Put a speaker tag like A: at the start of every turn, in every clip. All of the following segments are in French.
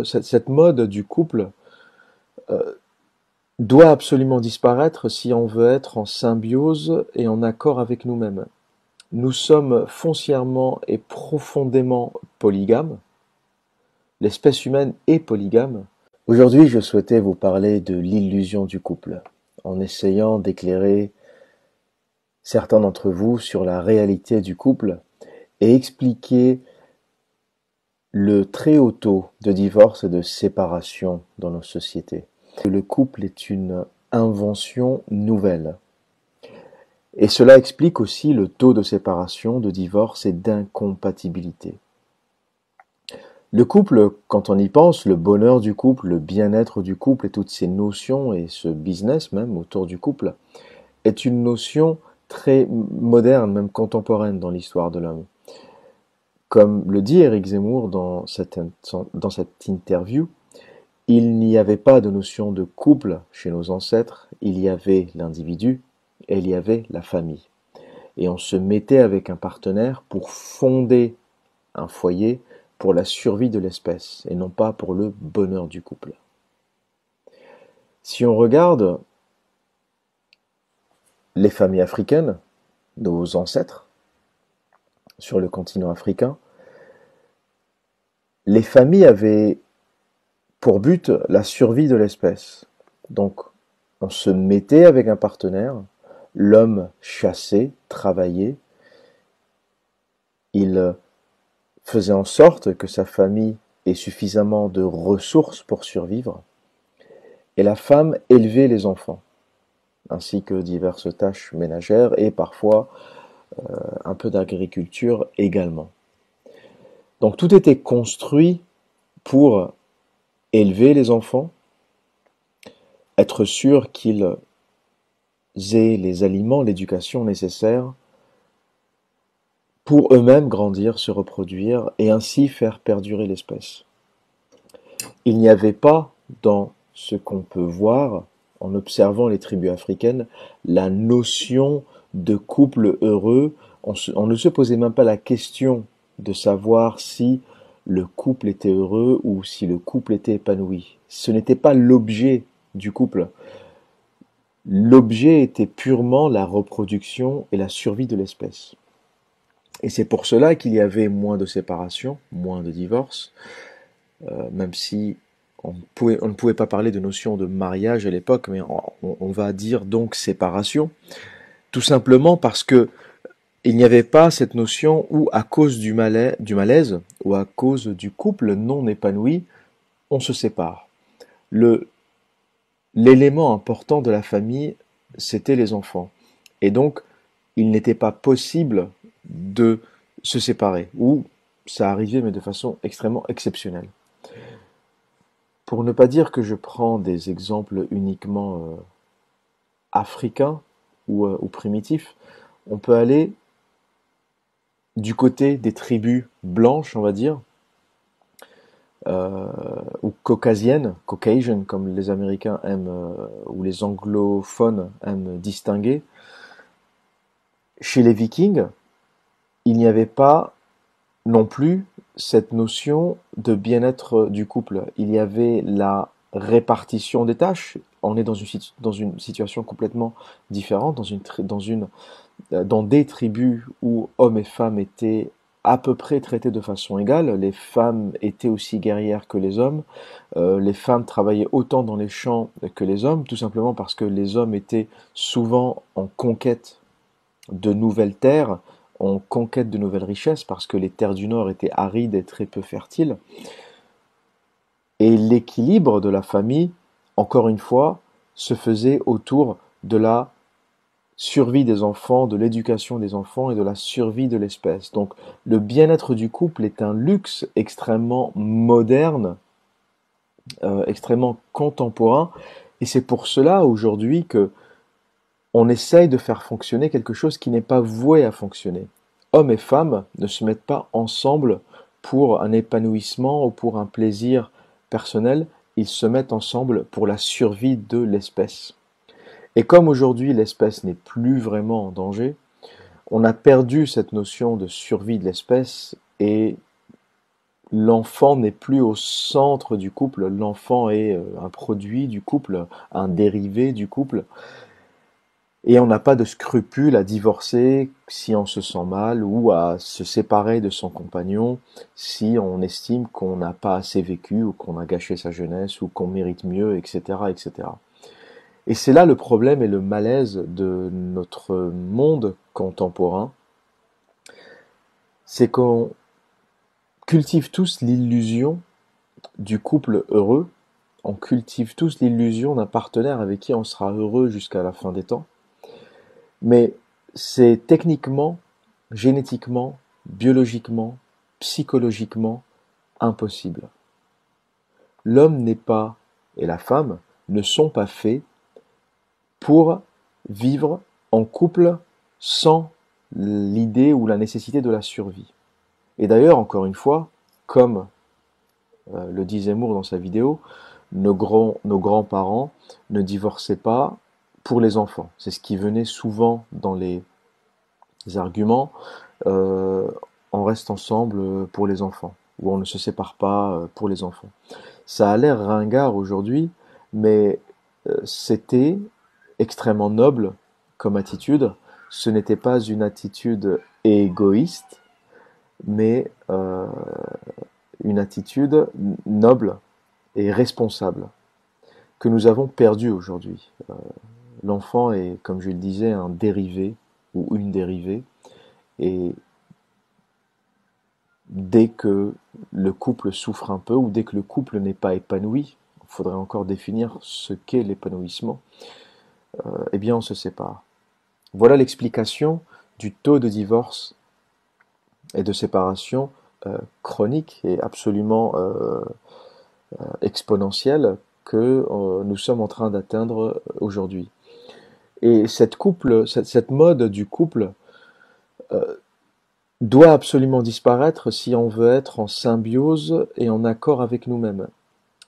A: Cette mode du couple euh, doit absolument disparaître si on veut être en symbiose et en accord avec nous-mêmes. Nous sommes foncièrement et profondément polygames. L'espèce humaine est polygame. Aujourd'hui, je souhaitais vous parler de l'illusion du couple, en essayant d'éclairer certains d'entre vous sur la réalité du couple et expliquer le très haut taux de divorce et de séparation dans nos sociétés. Le couple est une invention nouvelle. Et cela explique aussi le taux de séparation, de divorce et d'incompatibilité. Le couple, quand on y pense, le bonheur du couple, le bien-être du couple et toutes ces notions et ce business même autour du couple est une notion très moderne, même contemporaine dans l'histoire de l'homme. Comme le dit Éric Zemmour dans cette interview, il n'y avait pas de notion de couple chez nos ancêtres, il y avait l'individu et il y avait la famille. Et on se mettait avec un partenaire pour fonder un foyer pour la survie de l'espèce et non pas pour le bonheur du couple. Si on regarde les familles africaines, nos ancêtres, sur le continent africain, les familles avaient pour but la survie de l'espèce. Donc, on se mettait avec un partenaire, l'homme chassait, travaillait, il faisait en sorte que sa famille ait suffisamment de ressources pour survivre, et la femme élevait les enfants, ainsi que diverses tâches ménagères et parfois un peu d'agriculture également. Donc tout était construit pour élever les enfants, être sûr qu'ils aient les aliments, l'éducation nécessaire pour eux-mêmes grandir, se reproduire et ainsi faire perdurer l'espèce. Il n'y avait pas dans ce qu'on peut voir en observant les tribus africaines la notion de couple heureux. On ne se posait même pas la question de savoir si le couple était heureux ou si le couple était épanoui. Ce n'était pas l'objet du couple. L'objet était purement la reproduction et la survie de l'espèce. Et c'est pour cela qu'il y avait moins de séparations, moins de divorces, même si on ne pouvait pas parler de notion de mariage à l'époque, mais on va dire donc séparation, tout simplement parce que il n'y avait pas cette notion où, à cause du malaise ou à cause du couple non épanoui, on se sépare. L'élément important de la famille, c'était les enfants. Et donc, il n'était pas possible de se séparer, ou ça arrivait, mais de façon extrêmement exceptionnelle. Pour ne pas dire que je prends des exemples uniquement africains ou primitifs, on peut aller du côté des tribus blanches, on va dire, euh, ou caucasiennes, Caucasian, comme les Américains aiment, ou les anglophones aiment distinguer. Chez les Vikings, il n'y avait pas non plus cette notion de bien-être du couple. Il y avait la répartition des tâches. On est dans une situation complètement différente, dans des tribus où hommes et femmes étaient à peu près traités de façon égale. Les femmes étaient aussi guerrières que les hommes. Les femmes travaillaient autant dans les champs que les hommes, tout simplement parce que les hommes étaient souvent en conquête de nouvelles terres, en conquête de nouvelles richesses, parce que les terres du Nord étaient arides et très peu fertiles. Et l'équilibre de la famille, encore une fois, se faisait autour de la survie des enfants, de l'éducation des enfants et de la survie de l'espèce. Donc le bien-être du couple est un luxe extrêmement moderne, extrêmement contemporain, et c'est pour cela aujourd'hui que on essaye de faire fonctionner quelque chose qui n'est pas voué à fonctionner. Hommes et femmes ne se mettent pas ensemble pour un épanouissement ou pour un plaisir personnel, ils se mettent ensemble pour la survie de l'espèce. Et comme aujourd'hui l'espèce n'est plus vraiment en danger, on a perdu cette notion de survie de l'espèce et l'enfant n'est plus au centre du couple, l'enfant est un produit du couple, un dérivé du couple, et on n'a pas de scrupule à divorcer si on se sent mal ou à se séparer de son compagnon si on estime qu'on n'a pas assez vécu ou qu'on a gâché sa jeunesse ou qu'on mérite mieux, etc., etc. Et c'est là le problème et le malaise de notre monde contemporain, c'est qu'on cultive tous l'illusion du couple heureux, on cultive tous l'illusion d'un partenaire avec qui on sera heureux jusqu'à la fin des temps, mais c'est techniquement, génétiquement, biologiquement, psychologiquement impossible. L'homme n'est pas, et la femme ne sont pas faits pour vivre en couple sans l'idée ou la nécessité de la survie. Et d'ailleurs, encore une fois, comme le dit Zemmour dans sa vidéo, nos grands-parents ne divorçaient pas pour les enfants. C'est ce qui venait souvent dans les arguments. Euh, on reste ensemble pour les enfants, ou on ne se sépare pas pour les enfants. Ça a l'air ringard aujourd'hui, mais c'était extrêmement noble comme attitude. Ce n'était pas une attitude égoïste, mais une attitude noble et responsable que nous avons perdue aujourd'hui. L'enfant est, comme je le disais, un dérivé ou une dérivée, et dès que le couple souffre un peu ou dès que le couple n'est pas épanoui, il faudrait encore définir ce qu'est l'épanouissement, eh bien on se sépare. Voilà l'explication du taux de divorce et de séparation chronique et absolument exponentielle que nous sommes en train d'atteindre aujourd'hui. Et cette mode du couple doit absolument disparaître si on veut être en symbiose et en accord avec nous-mêmes.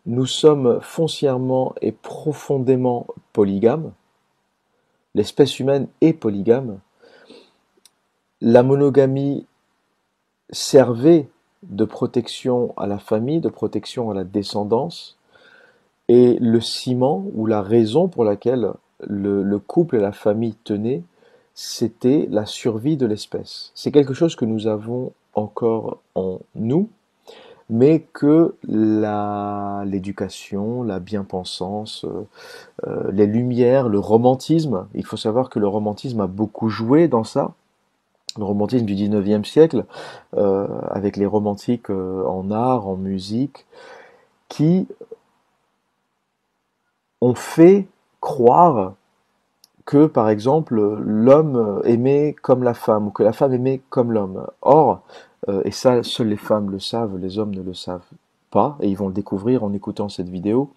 A: Nous sommes foncièrement et profondément polygames. L'espèce humaine est polygame. La monogamie servait de protection à la famille, de protection à la descendance, et le ciment ou la raison pour laquelle le couple et la famille tenaient, c'était la survie de l'espèce. C'est quelque chose que nous avons encore en nous, mais que l'éducation, la bien-pensance, les lumières, le romantisme, il faut savoir que le romantisme a beaucoup joué dans ça, le romantisme du 19e siècle, avec les romantiques en art, en musique, qui ont fait croire que, par exemple, l'homme aimait comme la femme, ou que la femme aimait comme l'homme. Or, et ça, seules les femmes le savent, les hommes ne le savent pas, et ils vont le découvrir en écoutant cette vidéo,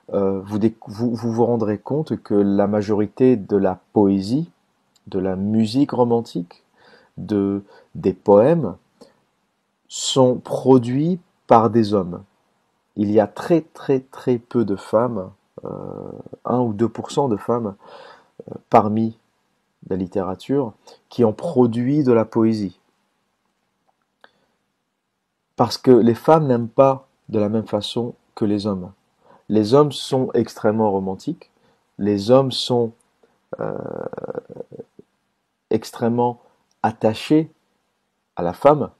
A: vous rendrez compte que la majorité de la poésie, de la musique romantique, des poèmes, sont produits par des hommes. Il y a très très très peu de femmes, 1 ou 2% de femmes parmi la littérature qui ont produit de la poésie. Parce que les femmes n'aiment pas de la même façon que les hommes. Les hommes sont extrêmement romantiques, les hommes sont extrêmement attachés à la femme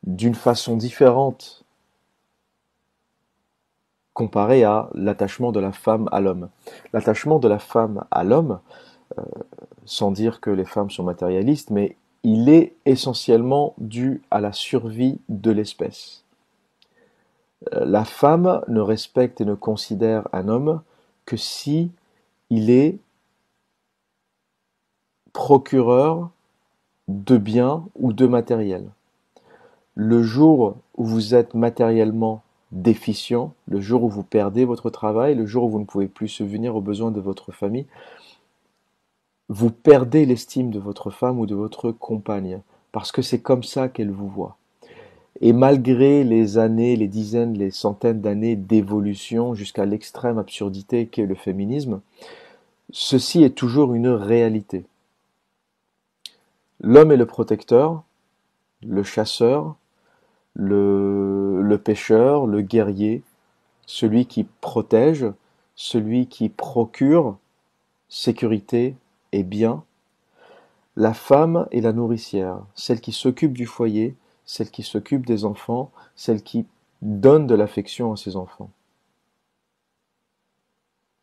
A: d'une façon différente comparée à l'attachement de la femme à l'homme. L'attachement de la femme à l'homme, sans dire que les femmes sont matérialistes, mais il est essentiellement dû à la survie de l'espèce. La femme ne respecte et ne considère un homme que si il est procureur de biens ou de matériel. Le jour où vous êtes matériellement déficient, le jour où vous perdez votre travail, le jour où vous ne pouvez plus subvenir aux besoins de votre famille, vous perdez l'estime de votre femme ou de votre compagne, parce que c'est comme ça qu'elle vous voit. Et malgré les années, les dizaines, les centaines d'années d'évolution jusqu'à l'extrême absurdité qu'est le féminisme, ceci est toujours une réalité. L'homme est le protecteur, le chasseur, le pêcheur, le guerrier, celui qui protège, celui qui procure sécurité et bien, la femme est la nourricière, celle qui s'occupe du foyer, celle qui s'occupe des enfants, celle qui donne de l'affection à ses enfants,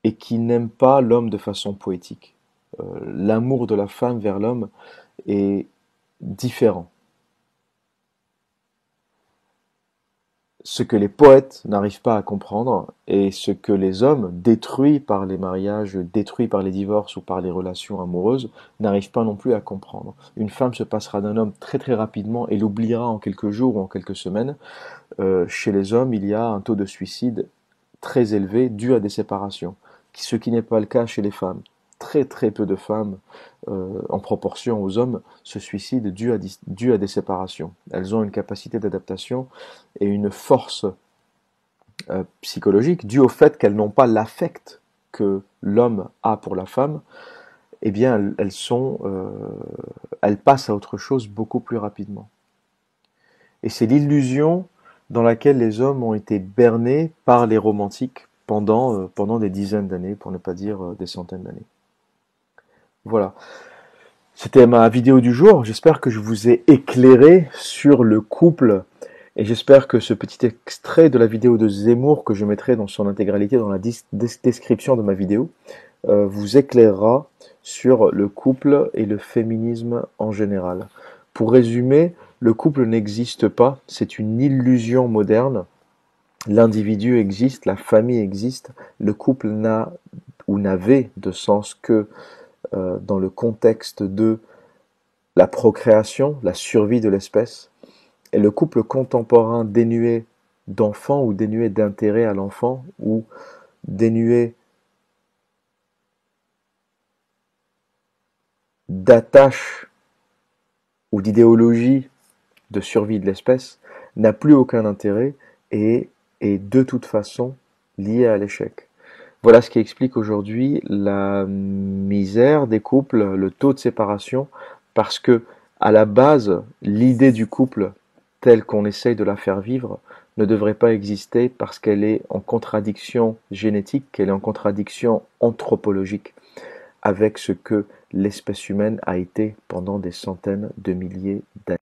A: et qui n'aime pas l'homme de façon poétique. L'amour de la femme vers l'homme est différent. Ce que les poètes n'arrivent pas à comprendre et ce que les hommes, détruits par les mariages, détruits par les divorces ou par les relations amoureuses, n'arrivent pas non plus à comprendre. Une femme se passera d'un homme très très rapidement et l'oubliera en quelques jours ou en quelques semaines. Chez les hommes, il y a un taux de suicide très élevé dû à des séparations, ce qui n'est pas le cas chez les femmes. Très très peu de femmes, en proportion aux hommes, se suicident dû à des séparations. Elles ont une capacité d'adaptation et une force psychologique due au fait qu'elles n'ont pas l'affect que l'homme a pour la femme. Eh bien, elles passent à autre chose beaucoup plus rapidement. Et c'est l'illusion dans laquelle les hommes ont été bernés par les romantiques pendant des dizaines d'années, pour ne pas dire des centaines d'années. Voilà. C'était ma vidéo du jour. J'espère que je vous ai éclairé sur le couple et j'espère que ce petit extrait de la vidéo de Zemmour, que je mettrai dans son intégralité dans la description de ma vidéo, vous éclairera sur le couple et le féminisme en général. Pour résumer, le couple n'existe pas, c'est une illusion moderne. L'individu existe, la famille existe, le couple n'a ou n'avait de sens que dans le contexte de la procréation, la survie de l'espèce. Et le couple contemporain dénué d'enfants ou dénué d'intérêt à l'enfant ou dénué d'attache ou d'idéologie de survie de l'espèce n'a plus aucun intérêt et est de toute façon lié à l'échec. Voilà ce qui explique aujourd'hui la misère des couples, le taux de séparation, parce que à la base, l'idée du couple telle qu'on essaye de la faire vivre ne devrait pas exister parce qu'elle est en contradiction génétique, qu'elle est en contradiction anthropologique avec ce que l'espèce humaine a été pendant des centaines de milliers d'années.